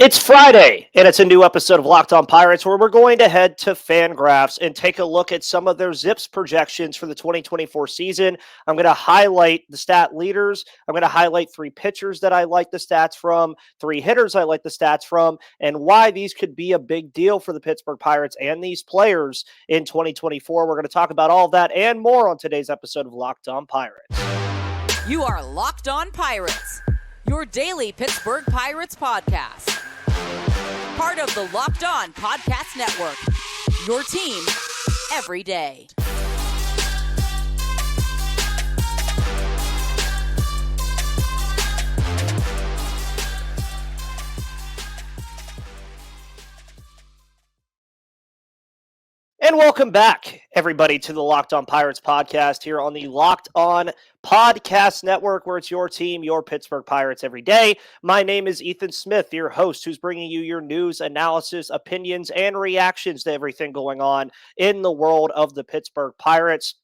It's Friday, and it's a new episode of Locked On Pirates where we're going to head to FanGraphs and take a look at some of their ZiPS projections for the 2024 season. I'm going to highlight the stat leaders. I'm going to highlight three pitchers that I like the stats from, three hitters I like the stats from, and why these could be a big deal for the Pittsburgh Pirates and these players in 2024. We're going to talk about all of that and more on today's episode of Locked On Pirates. You are Locked On Pirates, your daily Pittsburgh Pirates podcast. Part of the Locked On Podcast Network, your team every day. And welcome back, everybody, to the Locked On Pirates podcast here on the Locked On Podcast Network, where it's your team, your Pittsburgh Pirates every day. My name is Ethan Smith, your host, who's bringing you your news, analysis, opinions, and reactions to everything going on in the world of the Pittsburgh Pirates.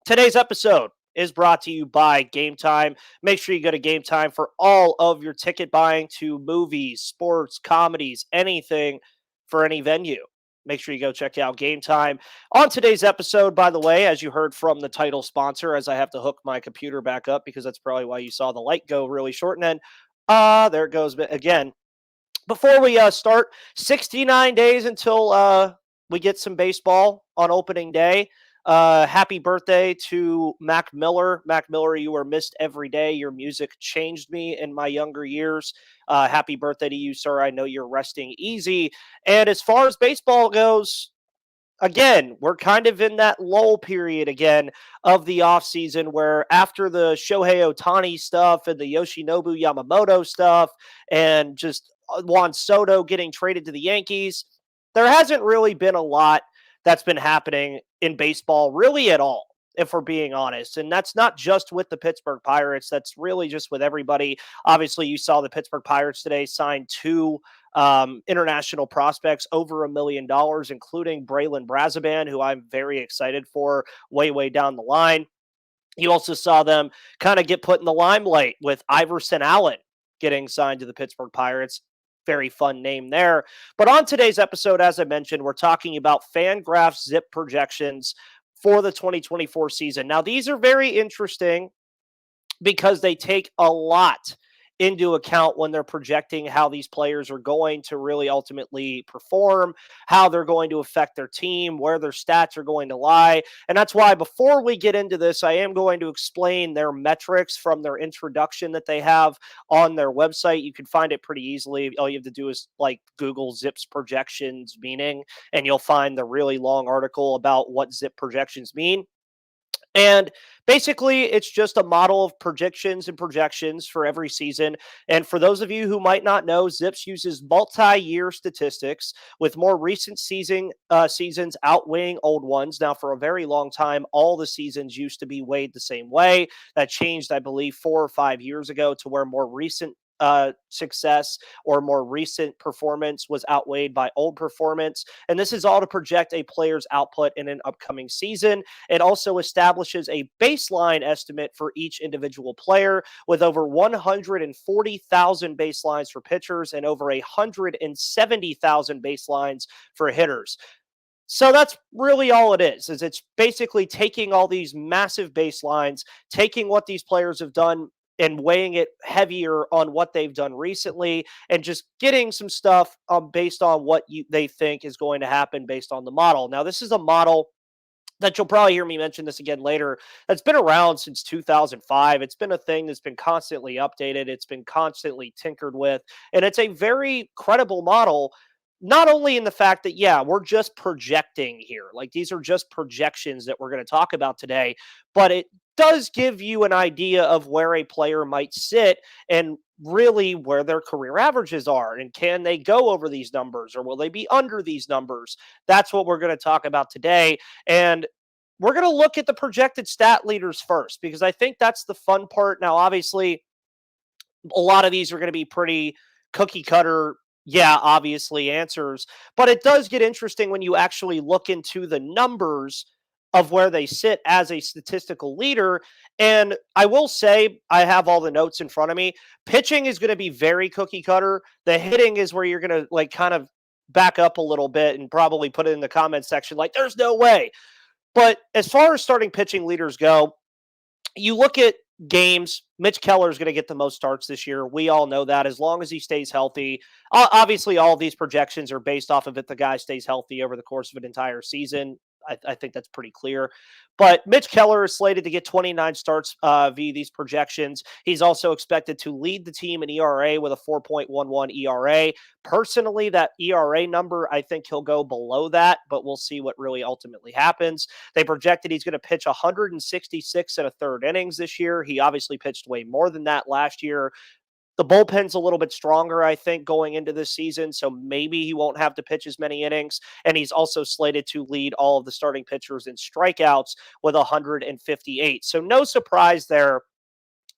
Today's episode is brought to you by Game Time. Make sure you go to Game Time for all of your ticket buying to movies, sports, comedies, anything for any venue. Make sure you go check out Game Time. On today's episode, by the way, as you heard from the title sponsor, as I have to hook my computer back up because that's probably why you saw the light go really short. And then, there it goes again. Before we start, 69 days until we get some baseball on opening day. Happy birthday to Mac Miller. Mac Miller, you are missed every day. Your music changed me in my younger years. Happy birthday to you, sir. I know you're resting easy. And as far as baseball goes, again, we're kind of in that lull period again of the offseason where after the Shohei Ohtani stuff and the Yoshinobu Yamamoto stuff and just Juan Soto getting traded to the Yankees, there hasn't really been a lot that's been happening in baseball really at all, if we're being honest. And that's not just with the Pittsburgh Pirates. That's really just with everybody. Obviously, you saw the Pittsburgh Pirates today sign two international prospects over $1 million, including Braylon Brazaban, who I'm very excited for way down the line. You also saw them kind of get put in the limelight with Iverson Allen getting signed to the Pittsburgh Pirates. Very fun name there. But on today's episode, as I mentioned, we're talking about FanGraphs ZiPS projections for the 2024 season. Now, these are very interesting because they take a lot into account when they're projecting how these players are going to really ultimately perform, how they're going to affect their team, where their stats are going to lie. And that's why before we get into this, I am going to explain their metrics from their introduction that they have on their website. You can find it pretty easily. All you have to do is like Google ZiPS projections meaning, and you'll find the really long article about what ZiPS projections mean. And basically, it's just a model of predictions and projections for every season. And for those of you who might not know, ZiPS uses multi-year statistics with more recent seasons outweighing old ones. Now, for a very long time, all the seasons used to be weighed the same way. That changed, I believe, 4 or 5 years ago to where more recent success or more recent performance was outweighed by old performance. And this is all to project a player's output in an upcoming season. It also establishes a baseline estimate for each individual player with over 140,000 baselines for pitchers and over 170,000 baselines for hitters. So that's really all it is it's basically taking all these massive baselines, taking what these players have done and weighing it heavier on what they've done recently and just getting some stuff based on what they think is going to happen based on the model. Now, this is a model that you'll probably hear me mention this again later. That's been around since 2005. It's been a thing that's been constantly updated. It's been constantly tinkered with. And it's a very credible model, not only in the fact that, yeah, we're just projecting here. Like these are just projections that we're going to talk about today, but it does give you an idea of where a player might sit and really where their career averages are. And can they go over these numbers or will they be under these numbers? That's what we're going to talk about today. And we're going to look at the projected stat leaders first, because I think that's the fun part. Now, obviously, a lot of these are going to be pretty cookie cutter, obviously answers, but it does get interesting when you actually look into the numbers of where they sit as a statistical leader. And I will say, I have all the notes in front of me. Pitching is going to be very cookie cutter. The hitting is where you're going to like kind of back up a little bit and probably put it in the comments section like, there's no way. But as far as starting pitching leaders go, you look at games, Mitch Keller is going to get the most starts this year. We all know that as long as he stays healthy. Obviously, all of these projections are based off of if the guy stays healthy over the course of an entire season. I think that's pretty clear. But Mitch Keller is slated to get 29 starts via these projections. He's also expected to lead the team in ERA with a 4.11 ERA. Personally, that ERA number, I think he'll go below that, but we'll see what really ultimately happens. They projected he's going to pitch 166 and a third innings this year. He obviously pitched way more than that last year. The bullpen's a little bit stronger, I think, going into this season, so maybe he won't have to pitch as many innings. And he's also slated to lead all of the starting pitchers in strikeouts with 158. So no surprise there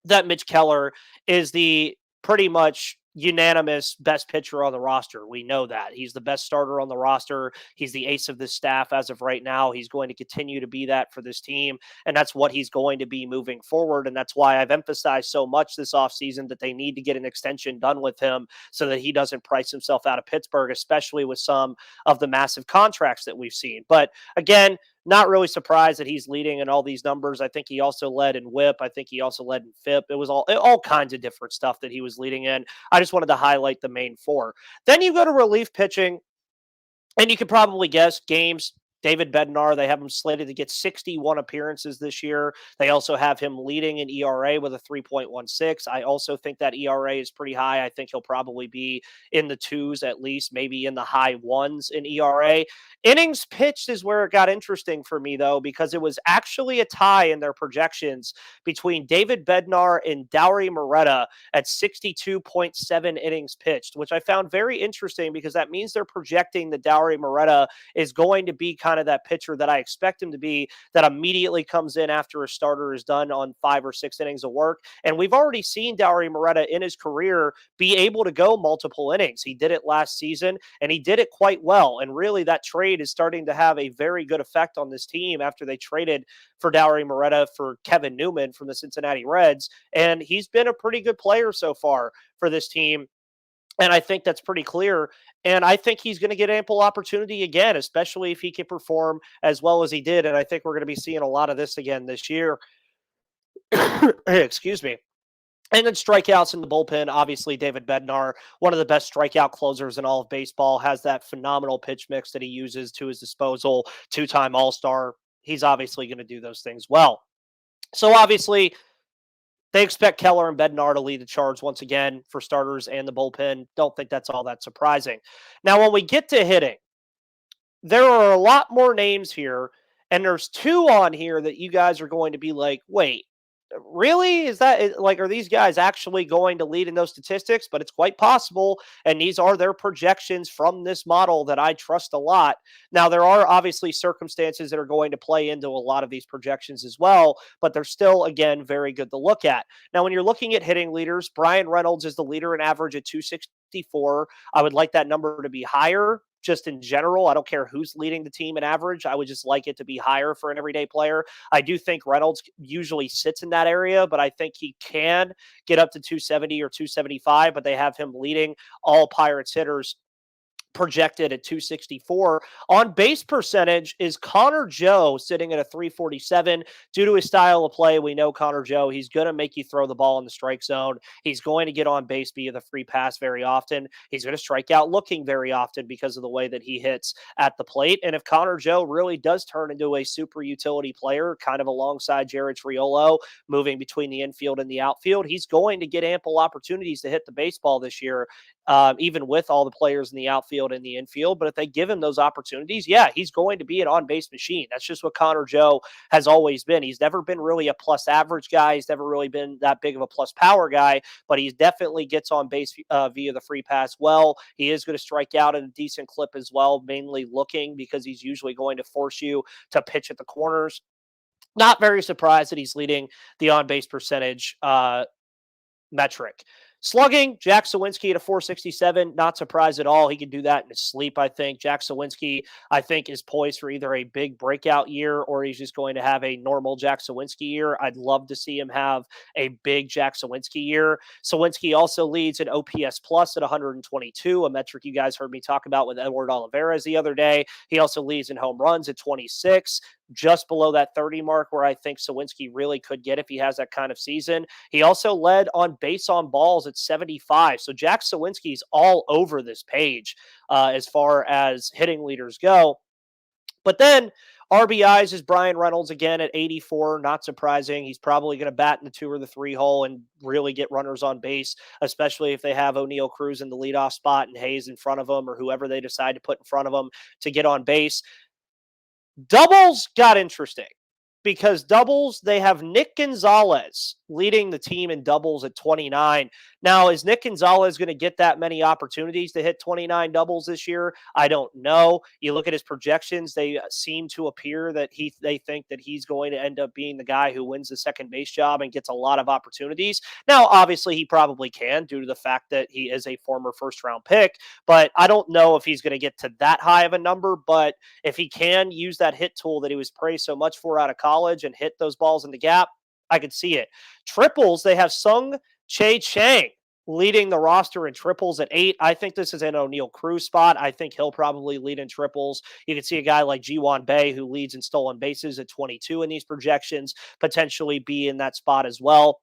that Mitch Keller is the pretty much unanimous best pitcher on the roster. We know that. He's the best starter on the roster. He's the ace of this staff as of right now. He's going to continue to be that for this team, and that's what he's going to be moving forward. And that's why I've emphasized so much this offseason that they need to get an extension done with him so that he doesn't price himself out of Pittsburgh, especially with some of the massive contracts that we've seen. But again, not really surprised that he's leading in all these numbers. I think he also led in WHIP. I think he also led in FIP. It was all kinds of different stuff that he was leading in. I just wanted to highlight the main four. Then you go to relief pitching, and you could probably guess games. David Bednar, they have him slated to get 61 appearances this year. They also have him leading in ERA with a 3.16. I also think that ERA is pretty high. I think he'll probably be in the twos at least, maybe in the high ones in ERA. Innings pitched is where it got interesting for me, though, because it was actually a tie in their projections between David Bednar and Dauri Moreta at 62.7 innings pitched, which I found very interesting because that means they're projecting that Dauri Moreta is going to be kind of that pitcher that I expect him to be, that immediately comes in after a starter is done on 5 or 6 innings of work. And we've already seen Dauri Moreta in his career be able to go multiple innings. He did it last season, and he did it quite well. And really, that trade is starting to have a very good effect on this team after they traded for Dauri Moreta for Kevin Newman from the Cincinnati Reds. And he's been a pretty good player so far for this team. And I think that's pretty clear. And I think he's going to get ample opportunity again, especially if he can perform as well as he did. And I think we're going to be seeing a lot of this again this year. Excuse me. And then strikeouts in the bullpen. Obviously, David Bednar, one of the best strikeout closers in all of baseball, has that phenomenal pitch mix that he uses to his disposal. 2-time All-Star. He's obviously going to do those things well. So obviously, they expect Keller and Bednar to lead the charge once again for starters and the bullpen. Don't think that's all that surprising. Now, when we get to hitting, there are a lot more names here, and there's 2 on here that you guys are going to be like, wait, really? Is that like, are these guys actually going to lead in those statistics? But it's quite possible. And these are their projections from this model that I trust a lot. Now, there are obviously circumstances that are going to play into a lot of these projections as well, but they're still, again, very good to look at. Now, when you're looking at hitting leaders, Brian Reynolds is the leader in average at 264. I would like that number to be higher. Just in general, I don't care who's leading the team in average. I would just like it to be higher for an everyday player. I do think Reynolds usually sits in that area, but I think he can get up to 270 or 275, but they have him leading all Pirates hitters projected at 264. On base percentage is Connor Joe sitting at a 347. Due to his style of play, we know Connor Joe, he's going to make you throw the ball in the strike zone. He's going to get on base via the free pass very often. He's going to strike out looking very often because of the way that he hits at the plate. And if Connor Joe really does turn into a super utility player, kind of alongside Jared Triolo, moving between the infield and the outfield, he's going to get ample opportunities to hit the baseball this year, even with all the players in the outfield and the infield. But if they give him those opportunities, yeah, he's going to be an on-base machine. That's just what Connor Joe has always been. He's never been really a plus average guy. He's never really been that big of a plus power guy, but he definitely gets on base via the free pass well. He is going to strike out at a decent clip as well, mainly looking, because he's usually going to force you to pitch at the corners. Not very surprised that he's leading the on-base percentage metric. Slugging, Jack Sawinski at a 467, not surprised at all. He can do that in his sleep, I think. Jack Sawinski, I think, is poised for either a big breakout year or he's just going to have a normal Jack Sawinski year. I'd love to see him have a big Jack Sawinski year. Sawinski also leads in OPS plus at 122, a metric you guys heard me talk about with Edward Olivares the other day. He also leads in home runs at 26, just below that 30 mark where I think Sawinski really could get if he has that kind of season. He also led on base on balls at 75. So Jack Sawinski's all over this page as far as hitting leaders go. But then RBIs is Brian Reynolds again at 84. Not surprising. He's probably going to bat in the 2 or the 3 hole and really get runners on base, especially if they have O'Neal Cruz in the leadoff spot and Hayes in front of him or whoever they decide to put in front of him to get on base. Doubles got interesting because doubles, they have Nick Gonzalez leading the team in doubles at 29. Now, is Nick Gonzalez going to get that many opportunities to hit 29 doubles this year? I don't know. You look at his projections, they seem to appear that they think that he's going to end up being the guy who wins the second base job and gets a lot of opportunities. Now, obviously, he probably can due to the fact that he is a former first-round pick, but I don't know if he's going to get to that high of a number, but if he can use that hit tool that he was praised so much for out of college and hit those balls in the gap, I could see it. Triples, they have Sung Chae Chang leading the roster in triples at 8. I think this is an O'Neal Cruz spot. I think he'll probably lead in triples. You can see a guy like Ji-Wan Bae, who leads in stolen bases at 22 in these projections, potentially be in that spot as well.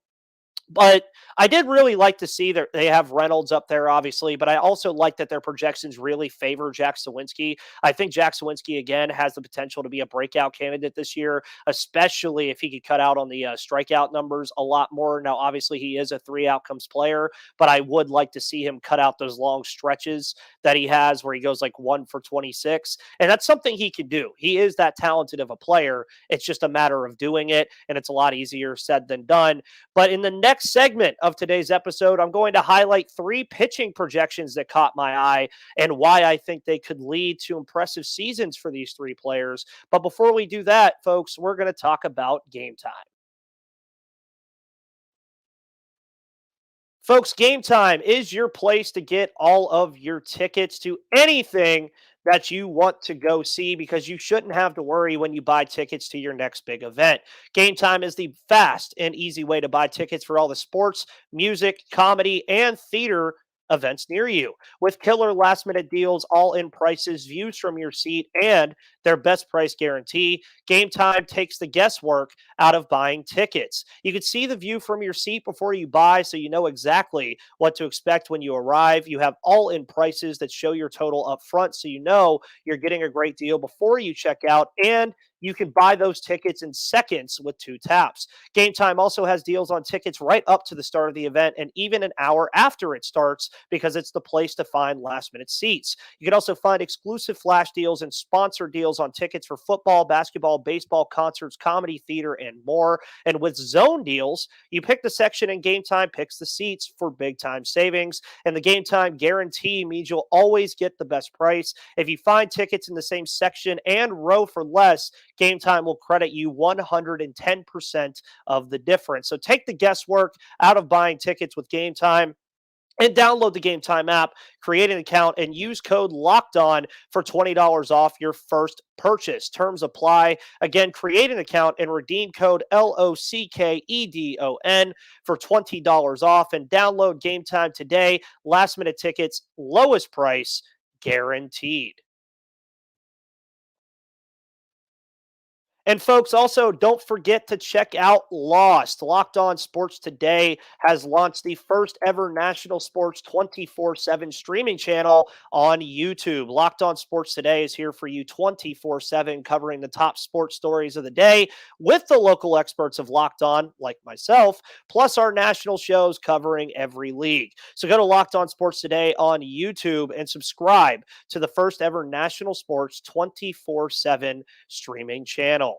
But I did really like to see that they have Reynolds up there, obviously, but I also like that their projections really favor Jack Sawinski. I think Jack Sawinski, again, has the potential to be a breakout candidate this year, especially if he could cut out on the strikeout numbers a lot more. Now, obviously, he is a 3 outcomes player, but I would like to see him cut out those long stretches that he has where he goes like 1 for 26. And that's something he can do. He is that talented of a player. It's just a matter of doing it, and it's a lot easier said than done. But in the next segment of today's episode, I'm going to highlight 3 pitching projections that caught my eye and why I think they could lead to impressive seasons for these 3 players. But before we do that, folks, we're going to talk about Game Time. Folks, Game Time is your place to get all of your tickets to anything that you want to go see because you shouldn't have to worry when you buy tickets to your next big event. Game Time is the fast and easy way to buy tickets for all the sports, music, comedy, and theater events near you. With killer last-minute deals, all-in prices, views from your seat, and their best price guarantee, Game Time takes the guesswork out of buying tickets. You can see the view from your seat before you buy, so you know exactly what to expect when you arrive. You have all-in prices that show your total up front, so you know you're getting a great deal before you check out, and you can buy those tickets in seconds with 2 taps. Game Time also has deals on tickets right up to the start of the event and even an hour after it starts because it's the place to find last-minute seats. You can also find exclusive flash deals and sponsor deals on tickets for football, basketball, baseball, concerts, comedy, theater, and more. And with zone deals, you pick the section and Game Time picks the seats for big-time savings. And the Game Time guarantee means you'll always get the best price. If you find tickets in the same section and row for less, Game Time will credit you 110% of the difference. So take the guesswork out of buying tickets with Game Time and download the Game Time app, create an account, and use code LOCKEDON for $20 off your first purchase. Terms apply. Again, create an account and redeem code LOCKEDON for $20 off and download Game Time today. Last minute tickets, lowest price guaranteed. And folks, also don't forget to check out Lost. Locked On Sports Today has launched the first ever national sports 24/7 streaming channel on YouTube. Locked On Sports Today is here for you 24/7, covering the top sports stories of the day with the local experts of Locked On, like myself, plus our national shows covering every league. So go to Locked On Sports Today on YouTube and subscribe to the first ever national sports 24/7 streaming channel.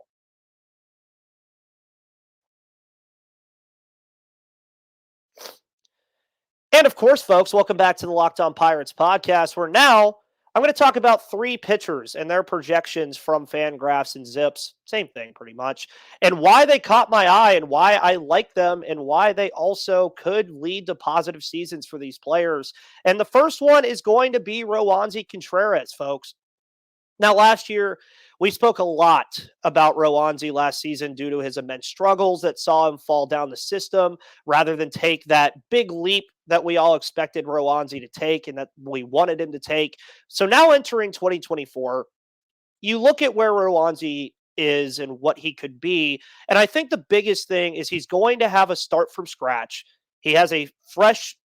And of course, folks, welcome back to the Locked On Pirates podcast, where now I'm going to talk about three pitchers and their projections from FanGraphs and ZiPS, same thing pretty much, and why they caught my eye and why I like them and why they also could lead to positive seasons for these players. And the first one is going to be Roansy Contreras, folks. Now, last year, we spoke a lot about Roansy last season due to his immense struggles that saw him fall down the system rather than take that big leap that we all expected Roansy to take and that we wanted him to take. So now entering 2024, you look at where Roansy is and what he could be. And I think the biggest thing is he's going to have a start from scratch. He has a fresh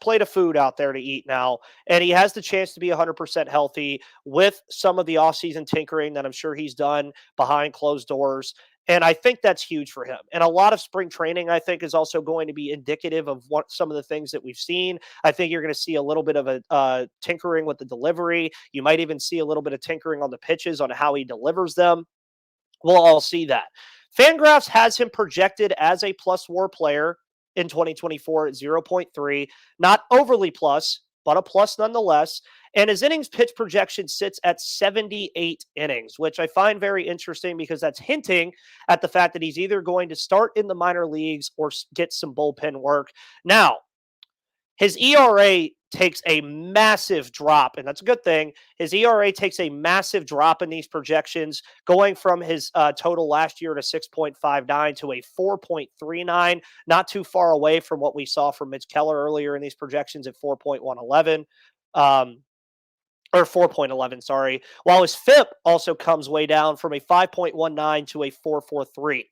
plate of food out there to eat now, and he has the chance to be 100% healthy with some of the offseason tinkering that I'm sure he's done behind closed doors. And I think that's huge for him. And a lot of spring training, I think, is also going to be indicative of what some of the things that we've seen. I think you're going to see a little bit of a tinkering with the delivery. You might even see a little bit of tinkering on the pitches on how he delivers them. We'll all see that. FanGraphs has him projected as a plus WAR player in 2024 at 0.3. Not overly plus, but a plus nonetheless. And his innings pitch projection sits at 78 innings, which I find very interesting because that's hinting at the fact that he's either going to start in the minor leagues or get some bullpen work. Now, his ERA takes a massive drop, and that's a good thing. His ERA takes a massive drop in these projections, going from his total last year to 6.59 to a 4.39, not too far away from what we saw from Mitch Keller earlier in these projections at 4.111. Or 4.11, sorry. While his FIP also comes way down from a 5.19 to a 4.43.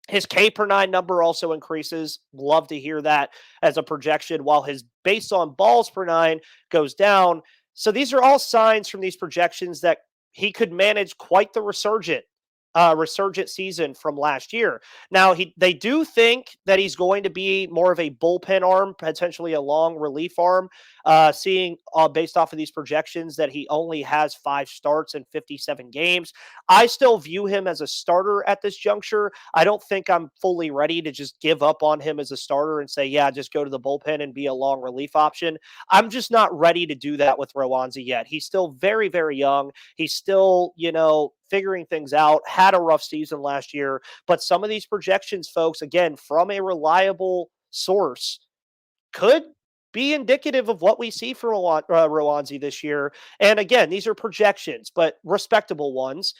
His K per nine number also increases. Love to hear that as a projection, while his base on balls per nine goes down. So these are all signs from these projections that he could manage quite the resurgent season from last year. Now, they do think that he's going to be more of a bullpen arm, potentially a long relief arm, seeing based off of these projections that he only has 5 starts in 57 games. I still view him as a starter at this juncture. I don't think I'm fully ready to just give up on him as a starter and say, yeah, just go to the bullpen and be a long relief option. I'm just not ready to do that with Roansy yet. He's still very, very young. He's still, figuring things out, had a rough season last year, but some of these projections, folks, again, from a reliable source, could be indicative of what we see from Roansy this year. And again, these are projections, but respectable ones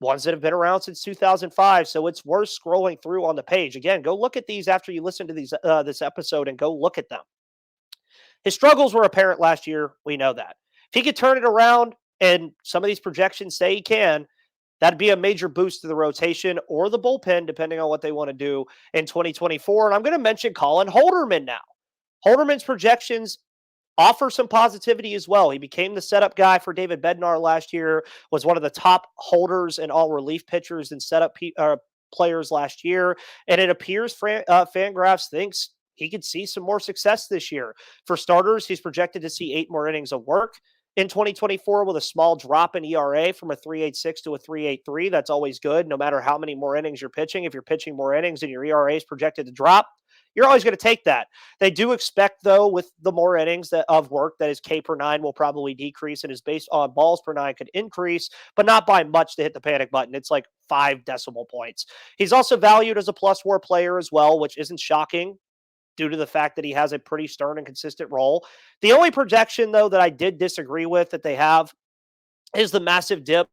that have been around since 2005. So it's worth scrolling through on the page. Again, go look at these after you listen to this episode and go look at them. His struggles were apparent last year. We know that. If he could turn it around, and some of these projections say he can, that'd be a major boost to the rotation or the bullpen, depending on what they want to do in 2024. And I'm going to mention Colin Holderman now. Holderman's projections offer some positivity as well. He became the setup guy for David Bednar last year, was one of the top holders and all relief pitchers and setup players last year. And it appears FanGraphs thinks he could see some more success this year. For starters, he's projected to see 8 more innings of work in 2024 with a small drop in ERA from a 3.86 to a 3.83. That's always good, no matter how many more innings you're pitching. If you're pitching more innings and your ERA is projected to drop, you're always going to take that. They do expect, though, with the more innings of work, that his K per nine will probably decrease and his base on balls per nine could increase, but not by much to hit the panic button. It's like 5 decimal points. He's also valued as a plus WAR player as well, which isn't shocking due to the fact that he has a pretty stern and consistent role. The only projection, though, that I did disagree with that they have is the massive dip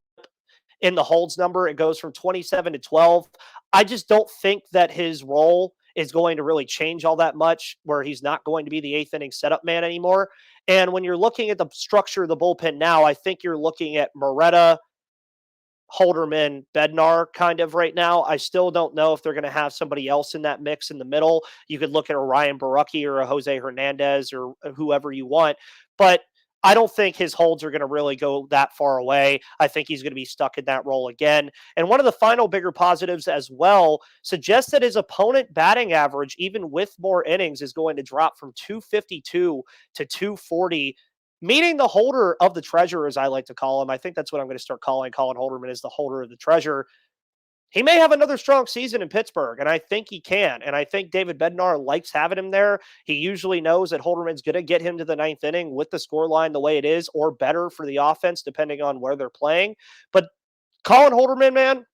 in the holds number. It goes from 27 to 12. I just don't think that his role is going to really change all that much, where he's not going to be the 8th inning setup man anymore. And when you're looking at the structure of the bullpen now, I think you're looking at Moretta, Holderman, Bednar kind of right now. I still don't know if they're going to have somebody else in that mix in the middle. You could look at a Ryan Barucki or a Jose Hernandez or whoever you want, but I don't think his holds are going to really go that far away. I think he's going to be stuck in that role again. And one of the final bigger positives as well suggests that his opponent batting average, even with more innings, is going to drop from 252 to 240, meaning the holder of the treasure, as I like to call him. I think that's what I'm going to start calling Colin Holderman, is the holder of the treasure. he may have another strong season in Pittsburgh, and I think he can. And I think David Bednar likes having him there. He usually knows that Holderman's going to get him to the ninth inning with the scoreline the way it is, or better for the offense, depending on where they're playing. But Colin Holderman, man,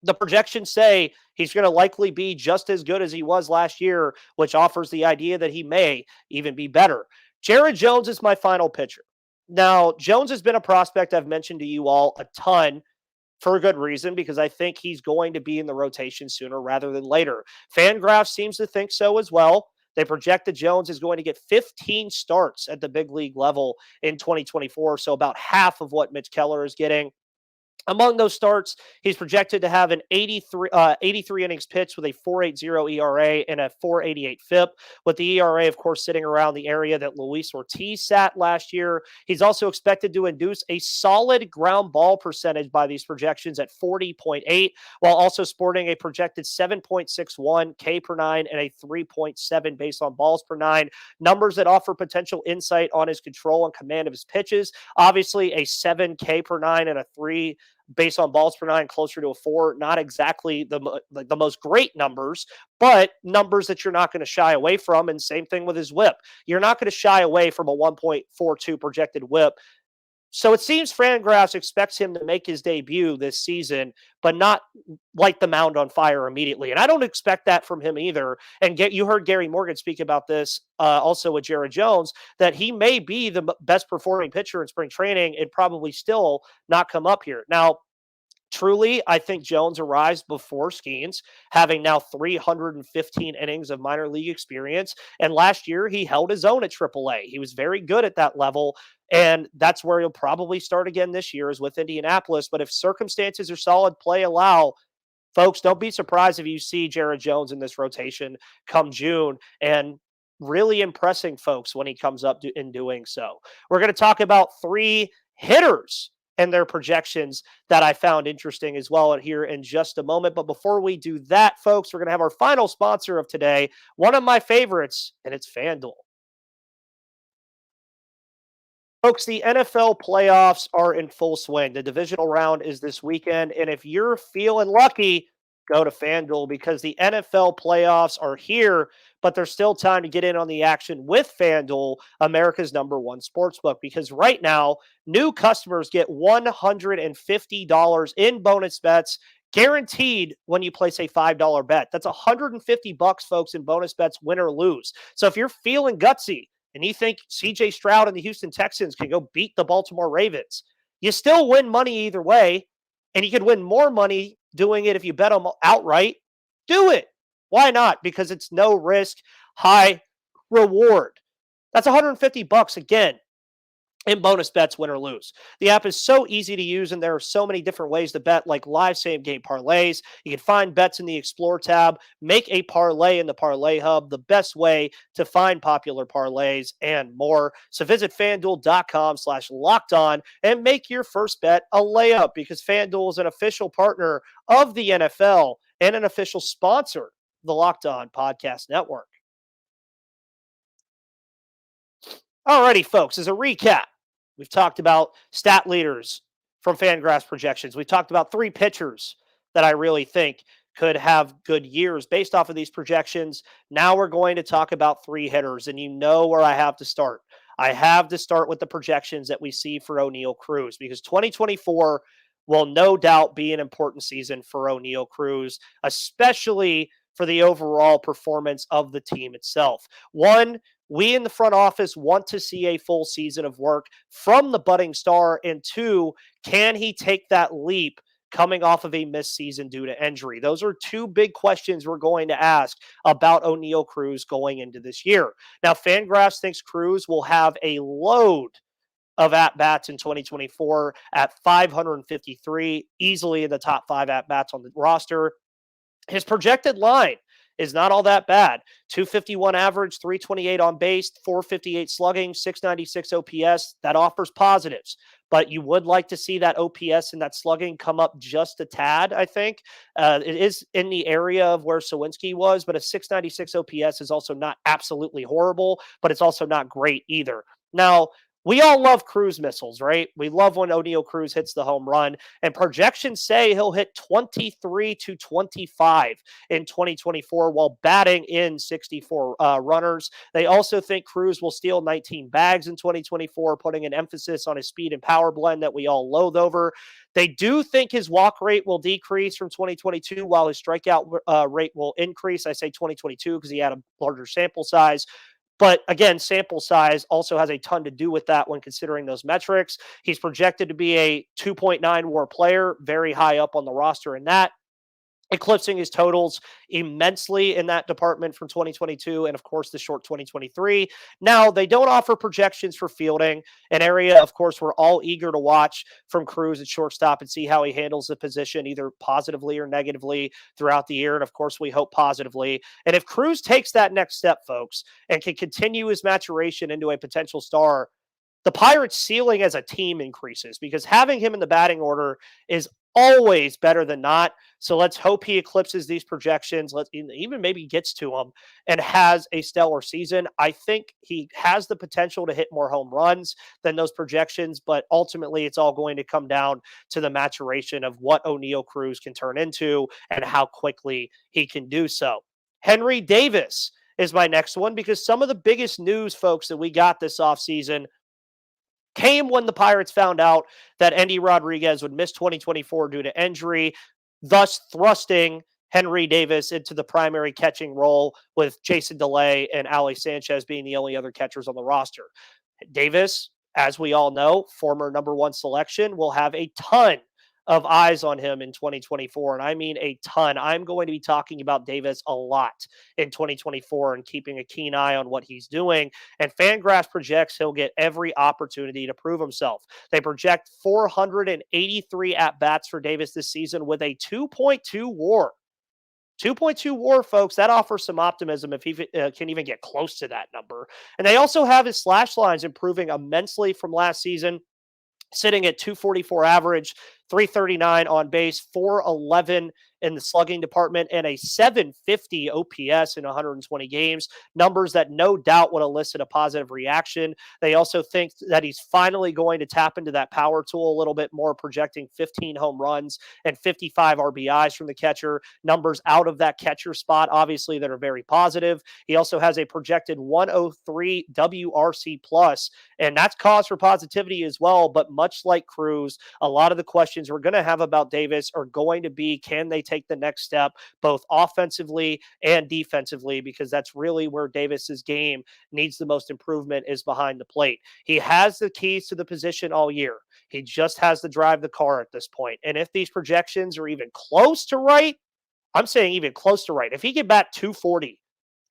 the projections say he's going to likely be just as good as he was last year, which offers the idea that he may even be better. Jared Jones is my final pitcher. Now, Jones has been a prospect I've mentioned to you all a ton for a good reason, because I think he's going to be in the rotation sooner rather than later. FanGraphs seems to think so as well. They project that Jones is going to get 15 starts at the big league level in 2024, so about half of what Mitch Keller is getting. Among those starts, he's projected to have an 83 innings pitched with a 4.80 ERA and a 4.88 FIP, with the ERA, of course, sitting around the area that Luis Ortiz sat last year. He's also expected to induce a solid ground ball percentage by these projections at 40.8, while also sporting a projected 7.61 K per nine and a 3.7 base on balls per nine, numbers that offer potential insight on his control and command of his pitches. Obviously, a 7 K per nine and a 3 based on balls per nine, closer to a 4. Not exactly the most great numbers, but numbers that you're not going to shy away from. And same thing with his whip. You're not going to shy away from a 1.42 projected whip. So it seems FanGraphs expects him to make his debut this season, but not light the mound on fire immediately. And I don't expect that from him either. And you heard Gary Morgan speak about this also with Jared Jones, that he may be the best performing pitcher in spring training and probably still not come up here. Now, truly, I think Jones arrives before Skeens, having now 315 innings of minor league experience. And last year, he held his own at AAA. He was very good at that level. And that's where he'll probably start again this year, is with Indianapolis. But if circumstances or solid play allow, folks, don't be surprised if you see Jared Jones in this rotation come June and really impressing folks when he comes up in doing so. We're going to talk about 3 hitters and their projections that I found interesting as well here in just a moment. But before we do that, folks, we're going to have our final sponsor of today, one of my favorites, and it's FanDuel. Folks, the NFL playoffs are in full swing. The divisional round is this weekend, and if you're feeling lucky, go to FanDuel, because the NFL playoffs are here, but there's still time to get in on the action with FanDuel, America's #1 sportsbook, because right now, new customers get $150 in bonus bets guaranteed when you place a $5 bet. That's $150, folks, in bonus bets, win or lose. So if you're feeling gutsy and you think CJ Stroud and the Houston Texans can go beat the Baltimore Ravens, you still win money either way, and you could win more money doing it if you bet them outright. Do it. Why not? Because it's no risk, high reward. That's $150 again in bonus bets, win or lose. The app is so easy to use, and there are so many different ways to bet, like live same-game parlays. You can find bets in the Explore tab, make a parlay in the Parlay Hub, the best way to find popular parlays, and more. So visit FanDuel.com/lockedon and make your first bet a layup, because FanDuel is an official partner of the NFL and an official sponsor of the Locked On Podcast Network. Alrighty, folks, as a recap, we've talked about stat leaders from FanGraphs projections. We've talked about 3 pitchers that I really think could have good years based off of these projections. Now we're going to talk about 3 hitters, and you know where I have to start. I have to start with the projections that we see for O'Neal Cruz, because 2024 will no doubt be an important season for O'Neal Cruz, especially for the overall performance of the team itself. One, we in the front office want to see a full season of work from the budding star. And 2, can he take that leap coming off of a missed season due to injury? Those are 2 big questions we're going to ask about O'Neal Cruz going into this year. Now, FanGraphs thinks Cruz will have a load of at-bats in 2024 at 553, easily in the top 5 at-bats on the roster. His projected line is not all that bad. 251 average, 328 on base, 458 slugging, 696 OPS. That offers positives, but you would like to see that OPS and that slugging come up just a tad, I think. It is in the area of where Sawinski was, but a 696 OPS is also not absolutely horrible, but it's also not great either. Now, We all love Cruz missiles, right? We love when O'Neill Cruz hits the home run, and projections say he'll hit 23 to 25 in 2024 while batting in 64 runners. They also think Cruz will steal 19 bags in 2024, putting an emphasis on his speed and power blend that we all loathe over. They do think his walk rate will decrease from 2022 while his strikeout rate will increase. I say 2022 because he had a larger sample size. But again, sample size also has a ton to do with that when considering those metrics. He's projected to be a 2.9 WAR player, very high up on the roster in that, eclipsing his totals immensely in that department from 2022 and, of course, the short 2023. Now, they don't offer projections for fielding, an area, of course, we're all eager to watch from Cruz at shortstop and see how he handles the position, either positively or negatively throughout the year. And, of course, we hope positively. And if Cruz takes that next step, folks, and can continue his maturation into a potential star, the Pirates' ceiling as a team increases because having him in the batting order is always better than not. So let's hope he eclipses these projections. Let's even maybe gets to them and has a stellar season. I think he has the potential to hit more home runs than those projections, but ultimately it's all going to come down to the maturation of what O'Neill Cruz can turn into and how quickly he can do so. Henry Davis is my next one because some of the biggest news, folks, that we got this offseason came when the Pirates found out that Endy Rodriguez would miss 2024 due to injury, thus thrusting Henry Davis into the primary catching role with Jason DeLay and Ali Sanchez being the only other catchers on the roster. Davis, as we all know, former number one selection, will have a ton of eyes on him in 2024. And I mean a ton. I'm going to be talking about Davis a lot in 2024 and keeping a keen eye on what he's doing. And FanGraphs projects he'll get every opportunity to prove himself. They project 483 at-bats for Davis this season with a 2.2 WAR. 2.2 WAR, folks, that offers some optimism if he can even get close to that number. And they also have his slash lines improving immensely from last season, sitting at 244 average, 339 on base, 411 in the slugging department, and a 750 OPS in 120 games. Numbers that no doubt would elicit a positive reaction. They also think that he's finally going to tap into that power tool a little bit more, projecting 15 home runs and 55 RBIs from the catcher. Numbers out of that catcher spot, obviously, that are very positive. He also has a projected 103 WRC plus, and that's cause for positivity as well. But much like Cruz, a lot of the questions we're going to have about Davis are going to be, can they take the next step, both offensively and defensively, because that's really where Davis's game needs the most improvement, is behind the plate. He has the keys to the position all year. He just has to drive the car at this point. And if these projections are even close to right, I'm saying even close to right, if he can bat 240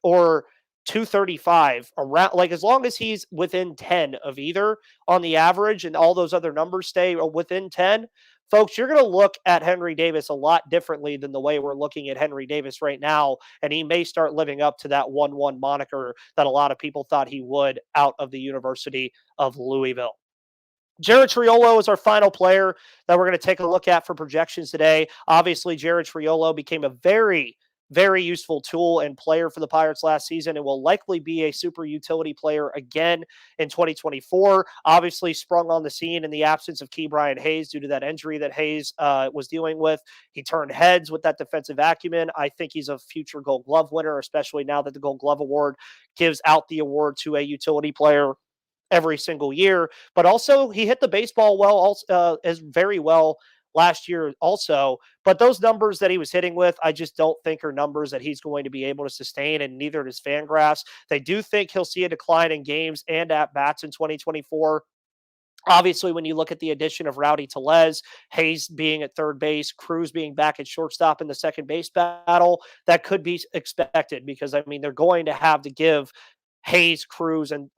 or 235 around, like as long as he's within 10 of either on the average and all those other numbers stay within 10, folks, you're going to look at Henry Davis a lot differently than the way we're looking at Henry Davis right now. And he may start living up to that 1-1 moniker that a lot of people thought he would out of the University of Louisville. Jared Triolo is our final player that we're going to take a look at for projections today. Obviously, Jared Triolo became a very useful tool and player for the Pirates last season and will likely be a super utility player again in 2024. Obviously sprung on the scene in the absence of Ke'Bryan Hayes due to that injury that Hayes was dealing with. He turned heads with that defensive acumen. I think he's a future Gold Glove winner, especially now that the Gold Glove Award gives out the award to a utility player every single year. But also he hit the baseball well, as very well last year also. But those numbers that he was hitting with, I just don't think are numbers that he's going to be able to sustain, and neither does FanGraphs. They do think he'll see a decline in games and at bats in 2024. Obviously, when you look at the addition of Rowdy Tellez, Hayes being at third base, Cruz being back at shortstop in the second base battle, that could be expected because, I mean, they're going to have to give Hayes, Cruz, and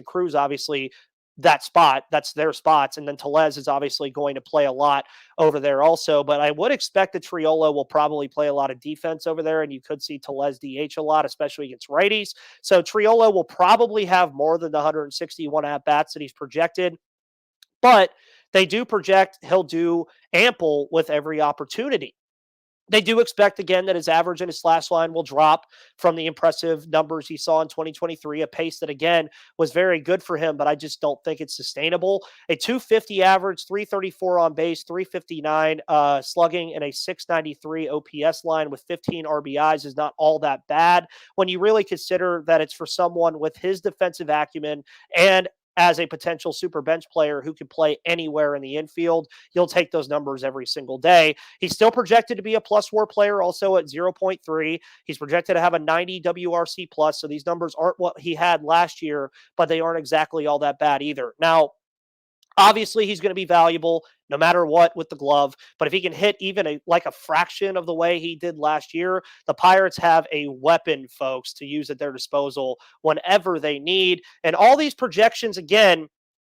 Cruz, obviously, that spot. That's their spots. And then Tellez is obviously going to play a lot over there also. But I would expect that Triolo will probably play a lot of defense over there, and you could see Tellez DH a lot, especially against righties. So Triolo will probably have more than the 161 at-bats that he's projected. But they do project he'll do ample with every opportunity. They do expect, again, that his average and his slash line will drop from the impressive numbers he saw in 2023, a pace that, again, was very good for him, but I just don't think it's sustainable. A 250 average, 334 on base, 359 slugging, and a 693 OPS line with 15 RBIs is not all that bad when you really consider that it's for someone with his defensive acumen and as a potential super bench player who can play anywhere in the infield. You'll take those numbers every single day. He's still projected to be a plus WAR player, also at 0.3. He's projected to have a 90 WRC plus, so these numbers aren't what he had last year, but they aren't exactly all that bad either. Now, obviously, he's going to be valuable no matter what with the glove. But if he can hit even a fraction of the way he did last year, the Pirates have a weapon, folks, to use at their disposal whenever they need. And all these projections, again,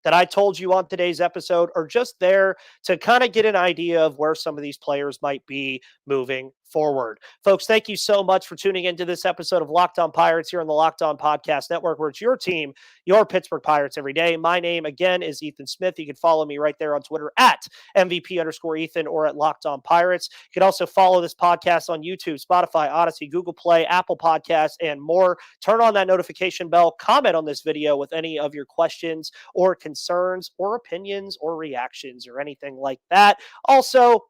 that I told you on today's episode are just there to kind of get an idea of where some of these players might be moving forward. Folks, thank you so much for tuning into this episode of Locked On Pirates here on the Locked On Podcast Network, where it's your team, your Pittsburgh Pirates every day. My name, again, is Ethan Smith. You can follow me right there on Twitter at MVP_Ethan or at Locked On Pirates. You can also follow this podcast on YouTube, Spotify, Odyssey, Google Play, Apple Podcasts, and more. Turn on that notification bell. Comment on this video with any of your questions or concerns or opinions or reactions or anything like that. Also,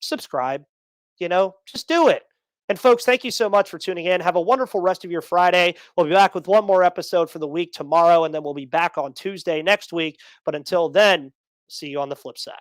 subscribe. Just do it. And folks, thank you so much for tuning in. Have a wonderful rest of your Friday. We'll be back with one more episode for the week tomorrow, and then we'll be back on Tuesday next week. But until then, see you on the flip side.